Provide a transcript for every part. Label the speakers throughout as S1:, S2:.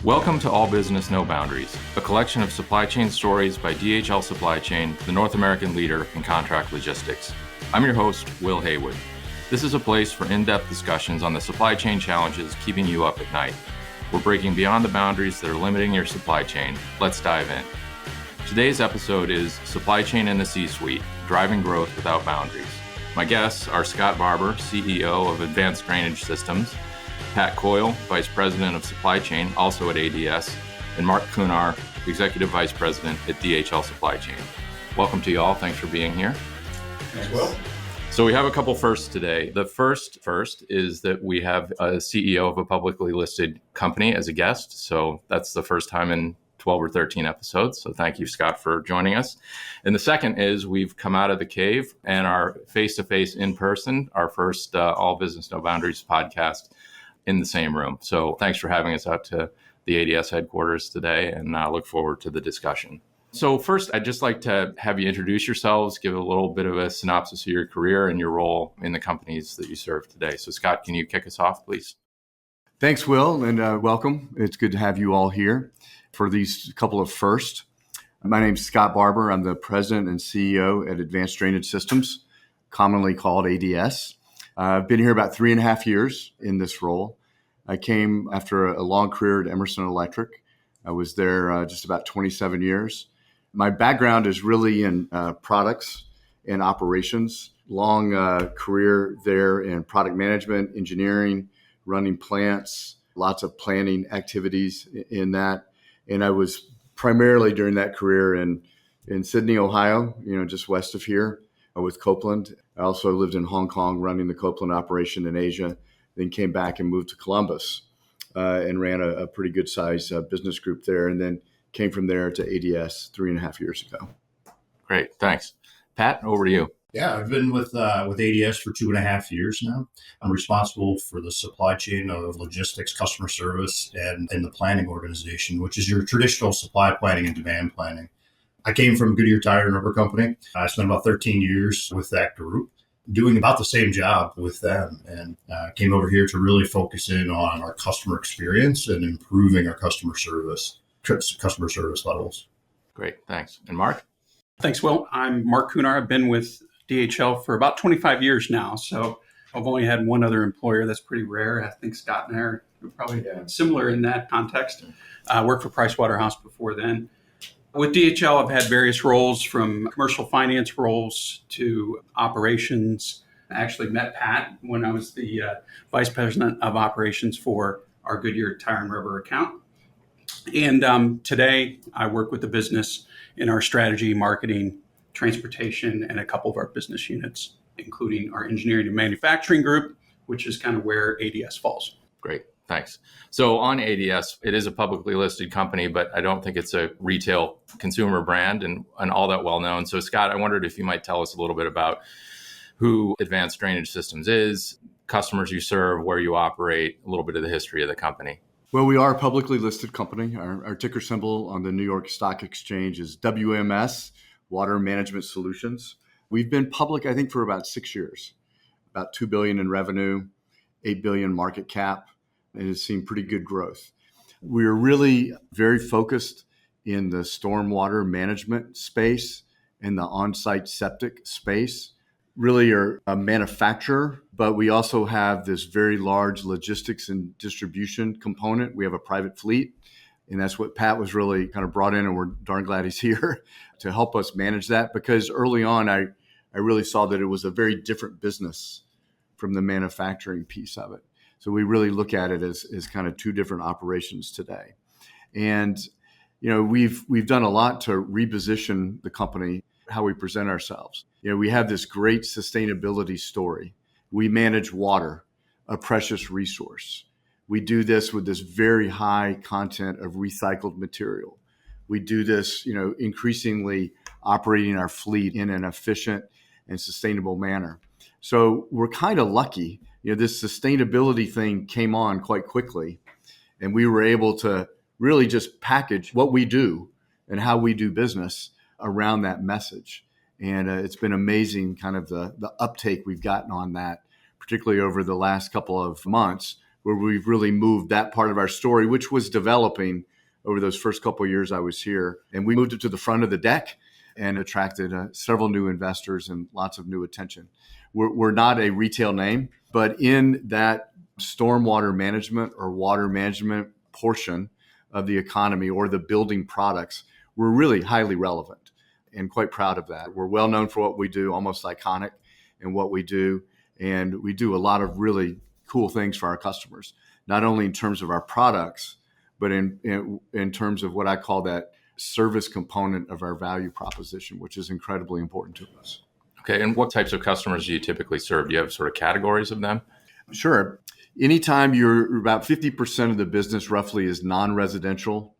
S1: Welcome to All Business, No Boundaries, a collection of supply chain stories by DHL Supply Chain, the North American leader in contract logistics. I'm your host, Will Haywood. This is a place for in-depth discussions on the supply chain challenges keeping you up at night. We're breaking beyond the boundaries that are limiting your supply chain. Let's dive in. Today's episode is Supply Chain in the C-Suite, Driving Growth Without Boundaries. My guests are Scott Barbour, CEO of Advanced Drainage Systems, Pat Coyle, Vice President of Supply Chain, also at ADS, and Mark Kunar, Executive Vice President at DHL Supply Chain. Welcome to you all. Thanks for being here.
S2: Thanks, Will.
S1: So we have a couple firsts today. The first is that we have a CEO of a publicly listed company as a guest. So that's the first time in 12 or 13 episodes. So thank you, Scott, for joining us. And the second is we've come out of the cave and are face-to-face in person, our first All Business, No Boundaries podcast in the same room. So thanks for having us out to the ADS headquarters today, and I look forward to the discussion. So first, I'd just like to have you introduce yourselves, give a little bit of a synopsis of your career and your role in the companies that you serve today. So Scott, can you kick us off, please?
S2: Thanks, Will, and welcome. It's good to have you all here for these couple of firsts. My name's Scott Barbour. I'm the president and CEO at Advanced Drainage Systems, commonly called ADS. I've been here about 3.5 years in this role. I came after a long career at Emerson Electric. I was there just about 27 years. My background is really in products and operations. Long career there in product management, engineering, running plants, lots of planning activities in that. And I was primarily during that career in Sydney, Ohio, just west of here with Copeland. I also lived in Hong Kong running the Copeland operation in Asia, then came back and moved to Columbus and ran a pretty good sized business group there, and then came from there to ADS 3.5 years ago.
S1: Great, thanks. Pat, over to you.
S3: Yeah, I've been with ADS for 2.5 years now. I'm responsible for the supply chain of logistics, customer service, and the planning organization, which is your traditional supply planning and demand planning. I came from Goodyear Tire and Rubber Company. I spent about 13 years with that group, doing about the same job with them, and came over here to really focus in on our customer experience and improving our customer service levels.
S1: Great, thanks. And Mark?
S4: Thanks, Will. I'm Mark Kunar. I've been with DHL for about 25 years now, so I've only had one other employer. That's pretty rare. I think Scott and I are probably similar in that context. I worked for Pricewaterhouse before then. With DHL, I've had various roles from commercial finance roles to operations. I actually met Pat when I was the vice president of operations for our Goodyear Tire and Rubber account. And today I work with the business in our strategy, marketing, transportation, and a couple of our business units, including our engineering and manufacturing group, which is kind of where ADS falls.
S1: Great. Thanks. So on ADS, it is a publicly listed company, but I don't think it's a retail consumer brand and all that well known. So Scott, I wondered if you might tell us a little bit about who Advanced Drainage Systems is, customers you serve, where you operate, a little bit of the history of the company.
S2: Well, we are a publicly listed company. Our ticker symbol on the New York Stock Exchange is WMS, Water Management Solutions. We've been public, I think, for about 6 years, about $2 billion in revenue, $8 billion market cap. It has seen pretty good growth. We're really very focused in the stormwater management space and the on-site septic space. Really are a manufacturer, but we also have this very large logistics and distribution component. We have a private fleet, and that's what Pat was really kind of brought in, and we're darn glad he's here to help us manage that, because early on, I really saw that it was a very different business from the manufacturing piece of it. So we really look at it as kind of two different operations today. And, we've done a lot to reposition the company, how we present ourselves. We have this great sustainability story. We manage water, a precious resource. We do this with this very high content of recycled material. We do this, increasingly operating our fleet in an efficient and sustainable manner. So we're kind of lucky. This sustainability thing came on quite quickly, and we were able to really just package what we do and how we do business around that message. And it's been amazing kind of the uptake we've gotten on that, particularly over the last couple of months where we've really moved that part of our story, which was developing over those first couple of years I was here. And we moved it to the front of the deck and attracted several new investors and lots of new attention. We're not a retail name, but in that stormwater management or water management portion of the economy or the building products, we're really highly relevant and quite proud of that. We're well known for what we do, almost iconic in what we do. And we do a lot of really cool things for our customers, not only in terms of our products, but in terms of what I call that service component of our value proposition, which is incredibly important to us.
S1: Okay. And what types of customers do you typically serve? Do you have sort of categories of them?
S2: Sure. Anytime you're about 50% of the business roughly is non-residential.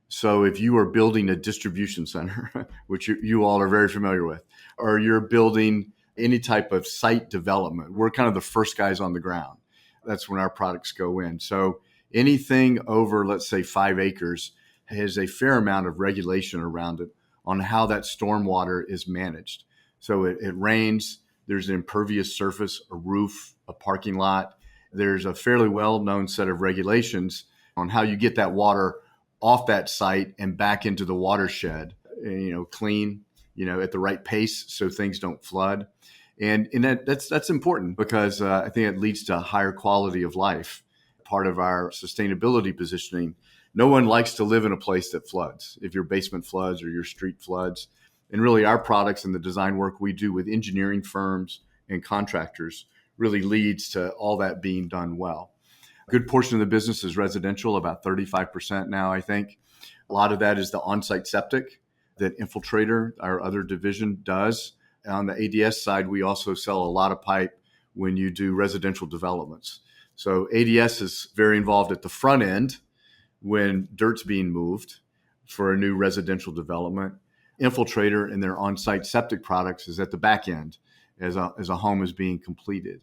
S2: So if you are building a distribution center, which you all are very familiar with, or you're building any type of site development, we're kind of the first guys on the ground. That's when our products go in. So anything over, let's say, 5 acres has a fair amount of regulation around it on how that stormwater is managed. So it rains, there's an impervious surface, a roof, a parking lot. There's a fairly well-known set of regulations on how you get that water off that site and back into the watershed, clean, at the right pace so things don't flood. And that's important because I think it leads to a higher quality of life. Part of our sustainability positioning, no one likes to live in a place that floods. If your basement floods or your street floods, and really our products and the design work we do with engineering firms and contractors really leads to all that being done well. A good portion of the business is residential, about 35% now, I think. A lot of that is the on-site septic that Infiltrator, our other division, does. On the ADS side, we also sell a lot of pipe when you do residential developments. So ADS is very involved at the front end when dirt's being moved for a new residential development. Infiltrator and their on-site septic products is at the back end as a home is being completed.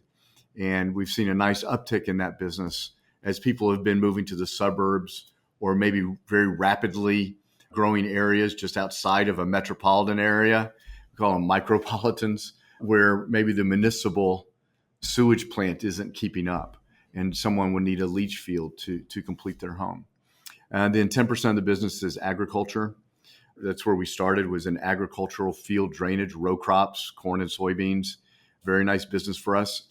S2: And we've seen a nice uptick in that business as people have been moving to the suburbs or maybe very rapidly growing areas just outside of a metropolitan area. We call them micropolitans, where maybe the municipal sewage plant isn't keeping up and someone would need a leach field to complete their home. Then 10% of the business is agriculture. That's where we started, was in agricultural field drainage, row crops, corn and soybeans. Very nice business for us.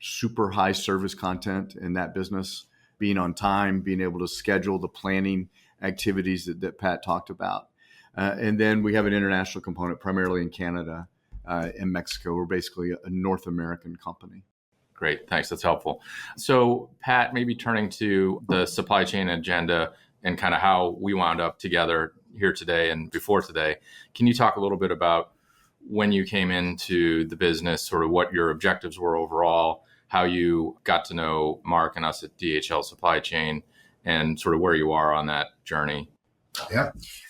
S2: Super high service content in that business, being on time, being able to schedule the planning activities that Pat talked about. And then we have an international component, primarily in Canada and Mexico. We're basically a North American company.
S1: Great. Thanks. That's helpful. So, Pat, maybe turning to the supply chain agenda and kind of how we wound up together here today and before today, can you talk a little bit about when you came into the business, sort of what your objectives were overall, how you got to know Mark and us at DHL Supply Chain, and sort of where you are on that journey?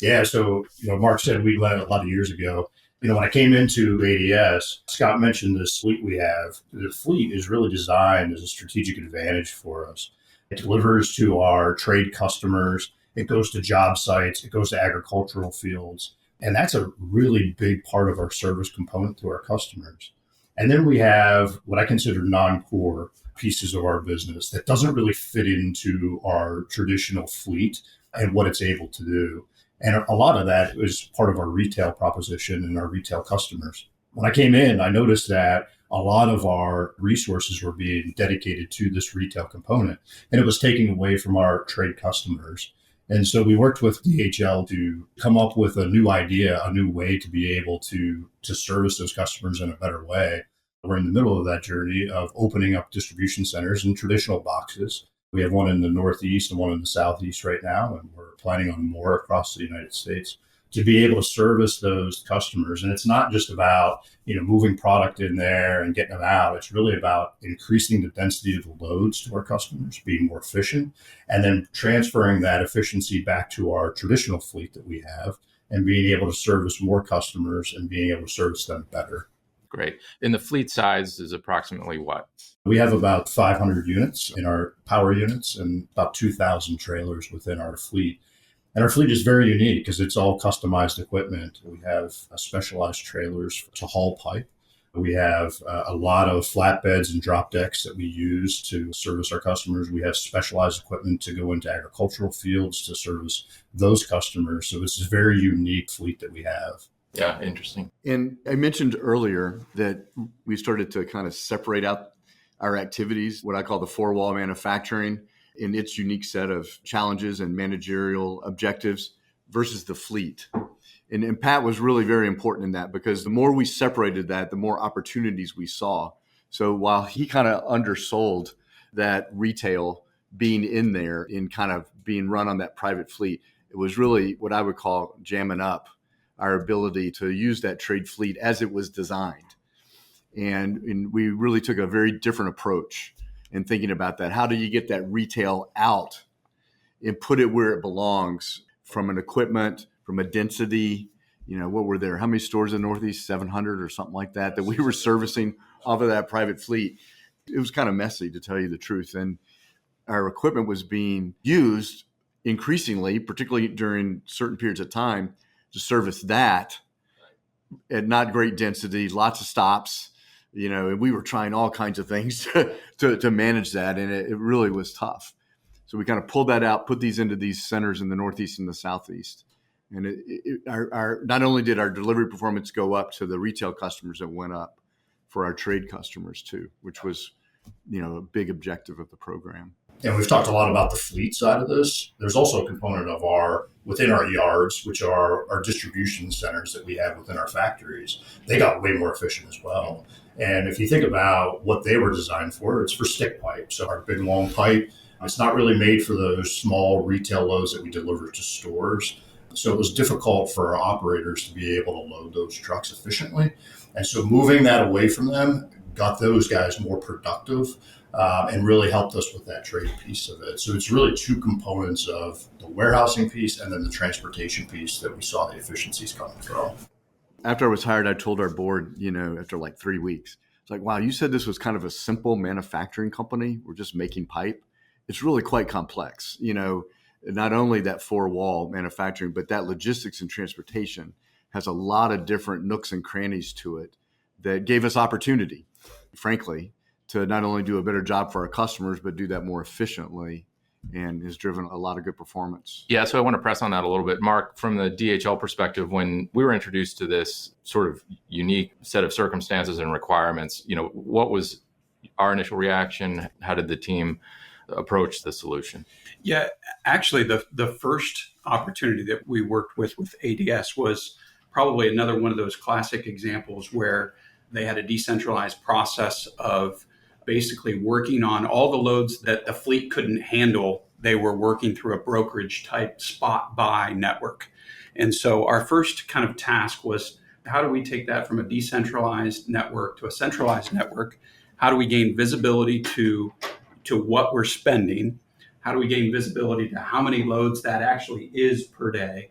S3: Yeah. So, Mark said we went a lot of years ago. When I came into ADS, Scott mentioned this fleet we have. The fleet is really designed as a strategic advantage for us. It delivers to our trade customers. It goes to job sites. It goes to agricultural fields. And that's a really big part of our service component to our customers. And then we have what I consider non-core pieces of our business that doesn't really fit into our traditional fleet and what it's able to do. And a lot of that is part of our retail proposition and our retail customers. When I came in, I noticed that a lot of our resources were being dedicated to this retail component, and it was taking away from our trade customers. And so we worked with DHL to come up with a new idea, a new way to be able to service those customers in a better way. We're in the middle of that journey of opening up distribution centers in traditional boxes. We have one in the Northeast and one in the Southeast right now, and we're planning on more across the United States to be able to service those customers. And it's not just about, moving product in there and getting them out. It's really about increasing the density of the loads to our customers, being more efficient, and then transferring that efficiency back to our traditional fleet that we have and being able to service more customers and being able to service them better.
S1: Great. And the fleet size is approximately what?
S3: We have about 500 units in our power units and about 2,000 trailers within our fleet. And our fleet is very unique because it's all customized equipment. We have specialized trailers to haul pipe. We have a lot of flatbeds and drop decks that we use to service our customers. We have specialized equipment to go into agricultural fields to service those customers. So it's a very unique fleet that we have.
S1: Yeah, interesting.
S2: And I mentioned earlier that we started to kind of separate out our activities, what I call the four-wall manufacturing, in its unique set of challenges and managerial objectives versus the fleet. And Pat was really very important in that, because the more we separated that, the more opportunities we saw. So while he kind of undersold that retail being in there in kind of being run on that private fleet, it was really what I would call jamming up our ability to use that trade fleet as it was designed. And we really took a very different approach in thinking about that. How do you get that retail out and put it where it belongs, from an equipment, from a density? What were there? How many stores in the Northeast? 700 or something like that we were servicing off of that private fleet. It was kind of messy, to tell you the truth. And our equipment was being used increasingly, particularly during certain periods of time, to service that at not great density, lots of stops. And we were trying all kinds of things to manage that. And it really was tough. So we kind of pulled that out, put these into these centers in the Northeast and the Southeast. And not only did our delivery performance go up to the retail customers, it went up for our trade customers too, which was, a big objective of the program.
S3: And we've talked a lot about the fleet side of this. There's also a component of within our yards, which are our distribution centers that we have within our factories. They got way more efficient as well. And if you think about what they were designed for, it's for stick pipe. So our big long pipe, it's not really made for those small retail loads that we deliver to stores. So it was difficult for our operators to be able to load those trucks efficiently. And so moving that away from them got those guys more productive and really helped us with that trade piece of it. So it's really two components of the warehousing piece and then the transportation piece that we saw the efficiencies coming from.
S2: After I was hired, I told our board, after like 3 weeks, it's like, wow, you said this was kind of a simple manufacturing company. We're just making pipe. It's really quite complex, not only that four-wall manufacturing, but that logistics and transportation has a lot of different nooks and crannies to it that gave us opportunity, frankly, to not only do a better job for our customers, but do that more efficiently, and has driven a lot of good performance.
S1: Yeah, so I want to press on that a little bit. Mark, from the DHL perspective, when we were introduced to this sort of unique set of circumstances and requirements, what was our initial reaction? How did the team approach the solution?
S4: Yeah, actually, the first opportunity that we worked with ADS was probably another one of those classic examples where they had a decentralized process of basically working on all the loads that the fleet couldn't handle. They were working through a brokerage type spot buy network. And so our first kind of task was, how do we take that from a decentralized network to a centralized network? How do we gain visibility to what we're spending? How do we gain visibility to how many loads that actually is per day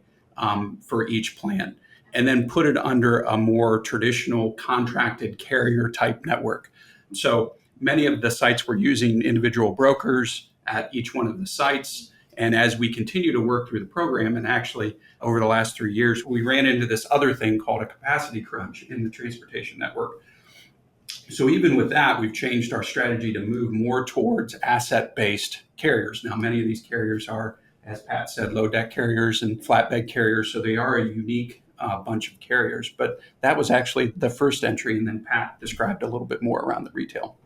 S4: for each plant? And then put it under a more traditional contracted carrier type network. So many of the sites were using individual brokers at each one of the sites. And as we continue to work through the program, and actually over the last 3 years, we ran into this other thing called a capacity crunch in the transportation network. So even with that, we've changed our strategy to move more towards asset-based carriers. Now, many of these carriers are, as Pat said, low deck carriers and flatbed carriers. So they are a unique bunch of carriers. But that was actually the first entry. And then Pat described a little bit more around the retail.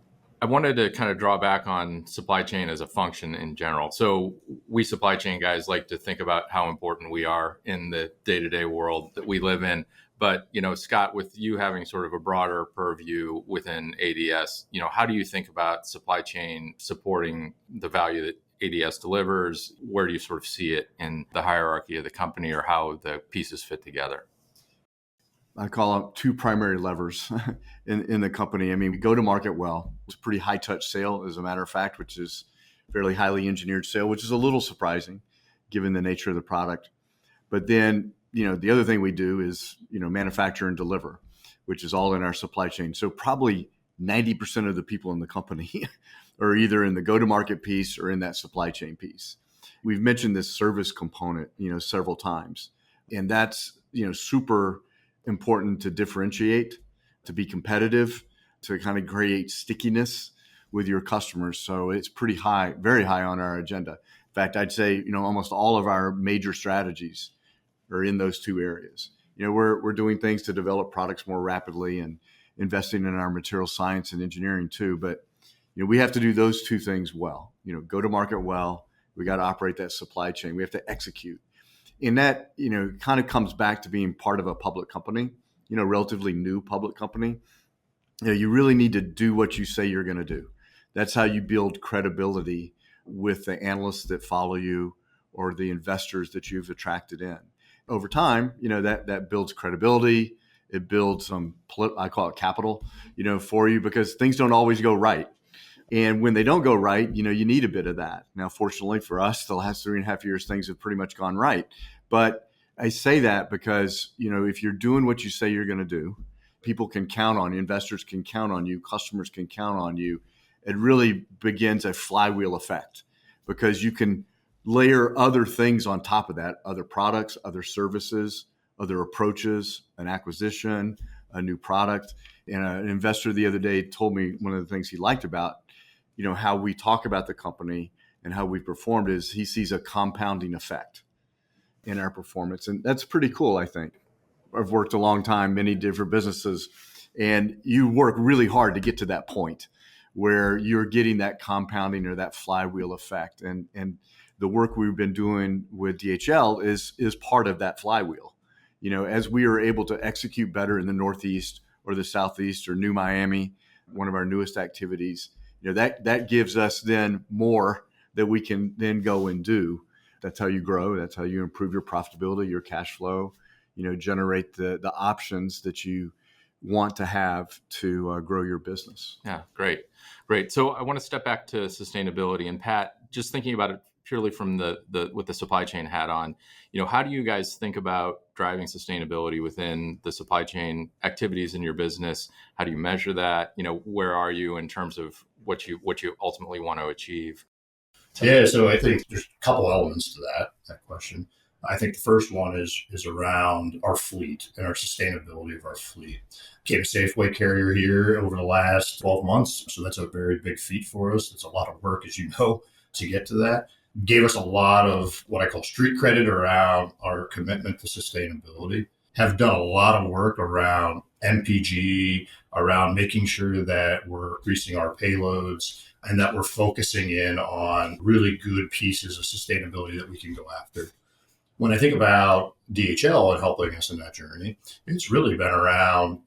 S1: I wanted to kind of draw back on supply chain as a function in general. So we supply chain guys like to think about how important we are in the day-to-day world that we live in. But, Scott, with you having sort of a broader purview within ADS, how do you think about supply chain supporting the value that ADS delivers? Where do you sort of see it in the hierarchy of the company, or how the pieces fit together?
S2: I call out two primary levers in the company. I mean, we go to market well. It's a pretty high touch sale, as a matter of fact, which is fairly highly engineered sale, which is a little surprising given the nature of the product. But then, the other thing we do is, manufacture and deliver, which is all in our supply chain. So probably 90% of the people in the company are either in the go-to-market piece or in that supply chain piece. We've mentioned this service component, several times, and that's, super important to differentiate to be competitive, to kind of create stickiness with your customers. So it's pretty high, very high on our agenda. In fact, I'd say, almost all of our major strategies are in those two areas. We're doing things to develop products more rapidly and investing in our material science and engineering too. But, we have to do those two things well, go to market well. We got to operate that supply chain. We have to execute. And that, kind of comes back to being part of a public company, relatively new public company. You really need to do what you say you're going to do. That's how you build credibility with the analysts that follow you or the investors that you've attracted in. Over time, that builds credibility. It builds some, I call it capital, for you, because things don't always go right. And when they don't go right, you need a bit of that. Now, fortunately for us, the last 3.5 years, things have pretty much gone right. But I say that because, if you're doing what you say you're going to do, people can count on you, investors can count on you, customers can count on you. It really begins a flywheel effect because you can layer other things on top of that, other products, other services, other approaches, an acquisition, a new product. And an investor the other day told me one of the things he liked about, how we talk about the company and how we performed is he sees a compounding effect in our performance. And that's pretty cool, I think. I've worked a long time, many different businesses, and you work really hard to get to that point where you're getting that compounding or that flywheel effect. And the work we've been doing with DHL is part of that flywheel. As we are able to execute better in the Northeast or the Southeast or New Miami, one of our newest activities, that gives us then more that we can then go and do. That's how you grow. That's how you improve your profitability, your cash flow, generate the options that you want to have to grow your business.
S1: Yeah, great. So I want to step back to sustainability. And Pat, just thinking about it purely from with the supply chain hat on, how do you guys think about driving sustainability within the supply chain activities in your business? How do you measure that? Where are you in terms of what you ultimately want to achieve?
S3: Yeah, so I think there's a couple elements to that question. I think the first one is around our fleet and our sustainability of our fleet. Became a Safeway carrier here over the last 12 months, so that's a very big feat for us. It's a lot of work, as you know, to get to that. Gave us a lot of what I call street credit around our commitment to sustainability. Have done a lot of work around MPG, around making sure that we're increasing our payloads and that we're focusing in on really good pieces of sustainability that we can go after. When I think about DHL and helping us in that journey, it's really been around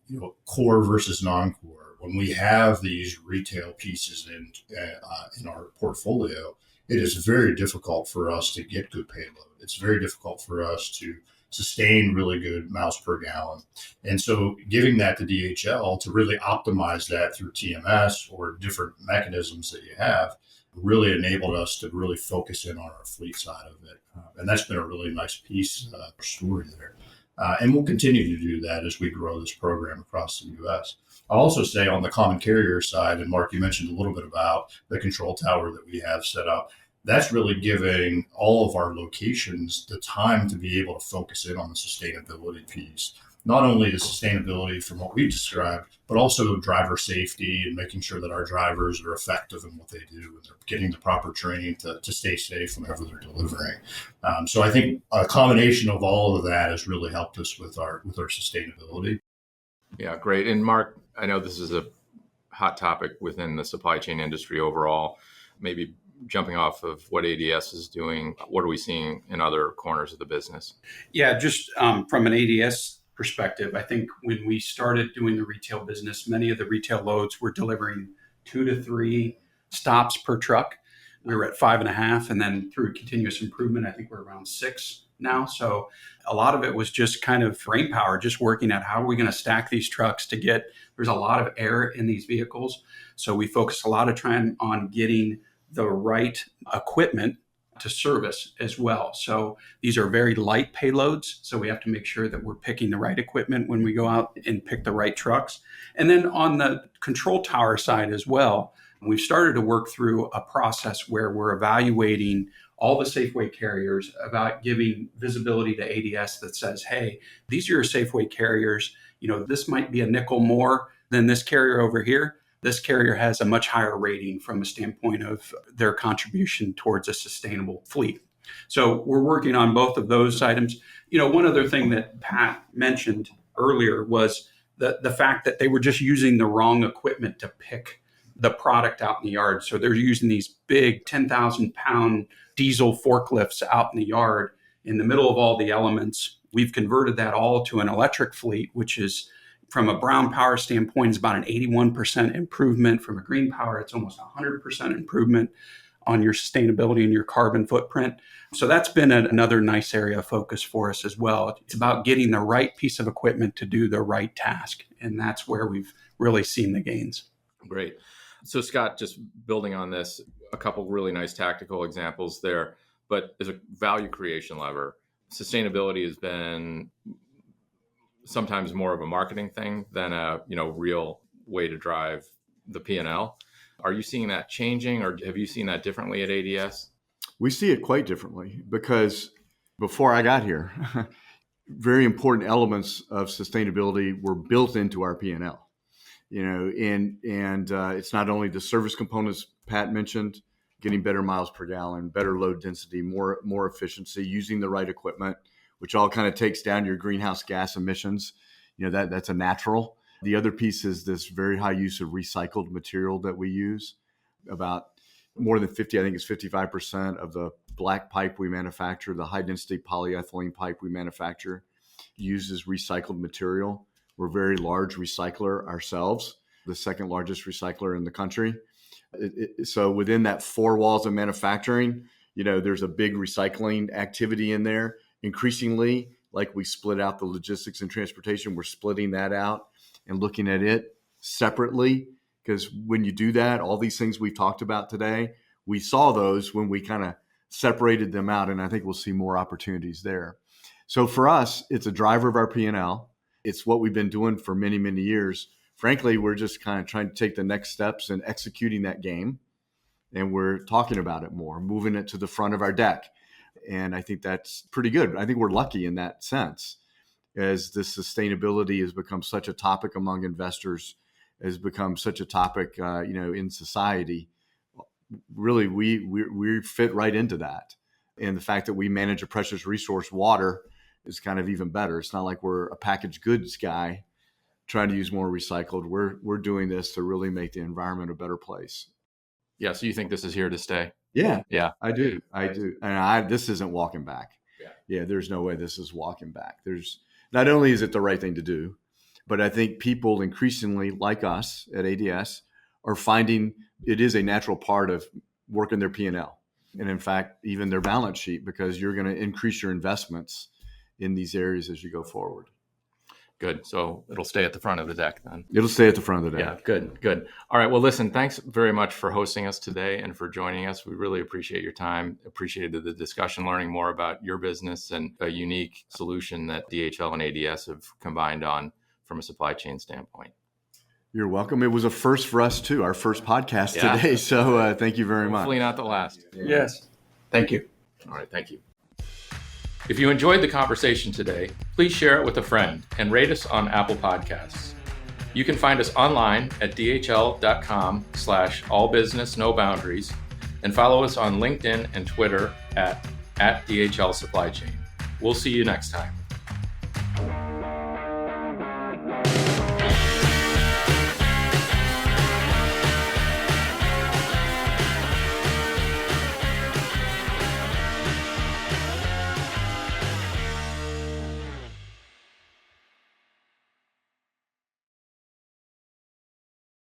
S3: core versus non-core. When we have these retail pieces in our portfolio, it is very difficult for us to get good payload. It's very difficult for us to sustain really good miles per gallon. And so giving that to DHL to really optimize that through TMS or different mechanisms that you have really enabled us to really focus in on our fleet side of it. And that's been a really nice piece story there. And we'll continue to do that as we grow this program across the U.S. I'll also say on the common carrier side, and Mark, you mentioned a little bit about the control tower that we have set up. That's really giving all of our locations the time to be able to focus in on the sustainability piece. Not only the sustainability from what we described, but also driver safety and making sure that our drivers are effective in what they do and they're getting the proper training to stay safe whenever they're delivering. So I think a combination of all of that has really helped us with our sustainability.
S1: Yeah, great. And Mark, I know this is a hot topic within the supply chain industry overall. Maybe jumping off of what ADS is doing, what are we seeing in other corners of the business?
S4: Yeah, just from an ADS perspective, I think when we started doing the retail business, many of the retail loads were delivering 2 to 3 stops per truck. We were at 5.5, and then through continuous improvement, I think we're around 6 now. So a lot of it was just kind of brain power, just working at how are we going to stack these trucks to get, there's a lot of air in these vehicles. So we focused a lot of time on getting the right equipment to service as well. So these are very light payloads. So we have to make sure that we're picking the right equipment when we go out and pick the right trucks. And then on the control tower side as well, we've started to work through a process where we're evaluating all the Safeway carriers, about giving visibility to ADS that says, hey, these are your Safeway carriers. this might be a nickel more than this carrier over here. This carrier has a much higher rating from a standpoint of their contribution towards a sustainable fleet. So we're working on both of those items. One other thing that Pat mentioned earlier was the fact that they were just using the wrong equipment to pick the product out in the yard. So they're using these big 10,000 pound diesel forklifts out in the yard in the middle of all the elements. We've converted that all to an electric fleet, which is, from a brown power standpoint, is about an 81% improvement. From a green power, it's almost 100% improvement on your sustainability and your carbon footprint. So that's been another nice area of focus for us as well. It's about getting the right piece of equipment to do the right task. And that's where we've really seen the gains.
S1: Great. So Scott, just building on this, a couple really nice tactical examples there, but as a value creation lever, sustainability has been sometimes more of a marketing thing than a real way to drive the P&L. Are you seeing that changing, or have you seen that differently at ADS?
S2: We see it quite differently because before I got here, very important elements of sustainability were built into our P&L. And it's not only the service components Pat mentioned, getting better miles per gallon, better load density, more efficiency, using the right equipment, which all kind of takes down your greenhouse gas emissions. That's a natural. The other piece is this very high use of recycled material that we use. About more than 50, I think it's 55% of the black pipe we manufacture, the high density polyethylene pipe we manufacture, uses recycled material. We're a very large recycler ourselves, the second largest recycler in the country. So within that four walls of manufacturing, there's a big recycling activity in there. Increasingly, like we split out the logistics and transportation, we're splitting that out and looking at it separately. Because when you do that, all these things we've talked about today, we saw those when we kind of separated them out. And I think we'll see more opportunities there. So for us, it's a driver of our P&L. It's what we've been doing for many, many years. Frankly, we're just kind of trying to take the next steps in executing that game. And we're talking about it more, moving it to the front of our deck. And I think that's pretty good. I think we're lucky in that sense, as the sustainability has become such a topic among investors, has become such a topic, in society. Really, we fit right into that. And the fact that we manage a precious resource, water, is kind of even better. It's not like we're a packaged goods guy trying to use more recycled. We're doing this to really make the environment a better place.
S1: Yeah. So you think this is here to stay?
S2: Yeah.
S1: Yeah.
S2: I do. And this isn't walking back.
S1: Yeah.
S2: There's no way this is walking back. Not only is it the right thing to do, but I think people increasingly, like us at ADS, are finding it is a natural part of working their P&L. And in fact, even their balance sheet, because you're going to increase your investments in these areas as you go forward.
S1: Good. So it'll stay at the front of the deck then.
S2: It'll stay at the front of the deck.
S1: Yeah, good. All right. Well, listen, thanks very much for hosting us today and for joining us. We really appreciate your time, appreciated the discussion, learning more about your business and a unique solution that DHL and ADS have combined on from a supply chain standpoint.
S2: You're welcome. It was a first for us too, our first podcast today. So thank you very much.
S1: Hopefully not the last.
S4: Yes. Thank you.
S1: All right. Thank you. If you enjoyed the conversation today, please share it with a friend and rate us on Apple Podcasts. You can find us online at dhl.com/allbusinessnoboundaries and follow us on LinkedIn and Twitter at DHL Supply Chain. We'll see you next time.